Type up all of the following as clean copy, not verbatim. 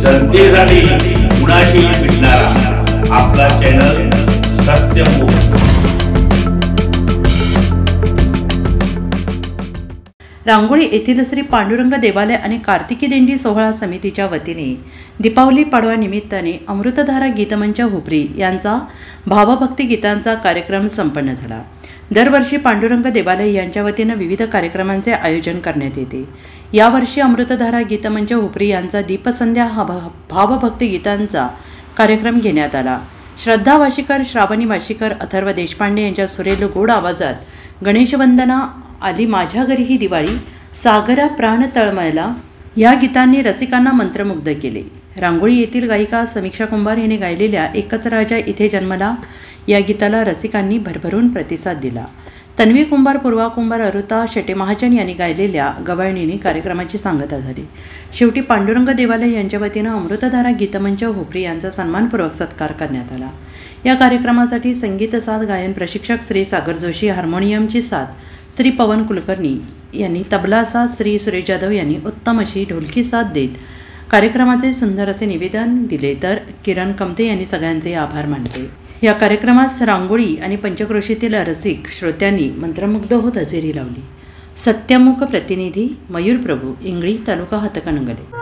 जनतेसाठी कुणाशी भेटणारा आपला चॅनल सत्यमुख। रांगोळी येथील श्री पांडुरंग देवालय आणि कार्तिकी दिंडी सोहळा समितीच्या वतीने दीपावली पाडवा निमित्ताने अमृतधारा गीतमंच हुपरी यांचा भावभक्ती गीतांचा कार्यक्रम संपन्न झाला। दरवर्षी पांडुरंग देवालय यांच्या वतीने विविध कार्यक्रमांचे आयोजन करण्यात येते। यावर्षी अमृतधारा गीतमंच हुपरी यांचा दीपसंध्या हा भावभक्ती गीतांचा कार्यक्रम घेण्यात आला। श्रद्धा वाशीकर, श्रावणी वाशीकर, अथर्व देशपांडे यांच्या सुरेल गोड आवाजात गणेशवंदना आली माझ्या घरी ही दिवाळी, सागरा प्राण तळमळला या गीतांनी रसिकांना मंत्रमुग्ध केले। रांगोळी येथील गायिका समीक्षा कुंभार यांनी गायलेल्या एकच राजा इथे जन्मला या गीताला रसिकांनी भरभरून प्रतिसाद दिला। तन्वी कुंभार, पूर्वा कुंभार, अरुता शेटे महाजन यांनी गायलेल्या गवळणीने कार्यक्रमाची सांगता झाली। शेवटी पांडुरंग देवालय यांच्या वतीनं अमृतधारा गीतमंच हुपरी यांचा सन्मानपूर्वक सत्कार करण्यात आला। या कार्यक्रमासाठी संगीत साथ गायन प्रशिक्षक श्री सागर जोशी, हार्मोनियमची साथ श्री पवन कुलकर्णी यांनी, तबला साथ श्री सुरेश जाधव यांनी उत्तम अशी ढोलकी साथ देत कार्यक्रमाचे सुंदर असे निवेदन दिले, तर किरण कमते यांनी सगळ्यांचे आभार मानले। या कार्यक्रमास रांगोळी आणि पंचक्रोशीतील रसिक श्रोत्यांनी मंत्रमुग्ध होत हजेरी लावली। सत्यमुख प्रतिनिधी मयूर प्रभू, इंगळी, तालुका हातकणंगले।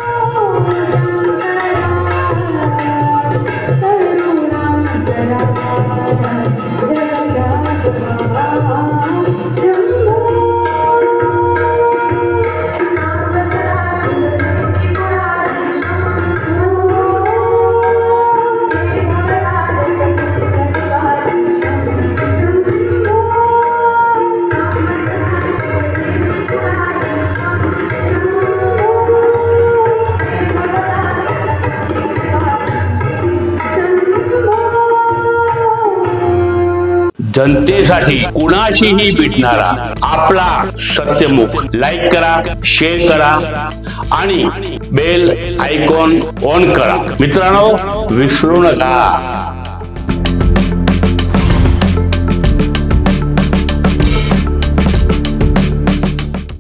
जनतेसाठी कुणाशीही भेटणारा आपला सत्यमुख। लाईक करा, शेअर करा आणि बेल आयकॉन ऑन करा। मित्रांनो, विसरू नका।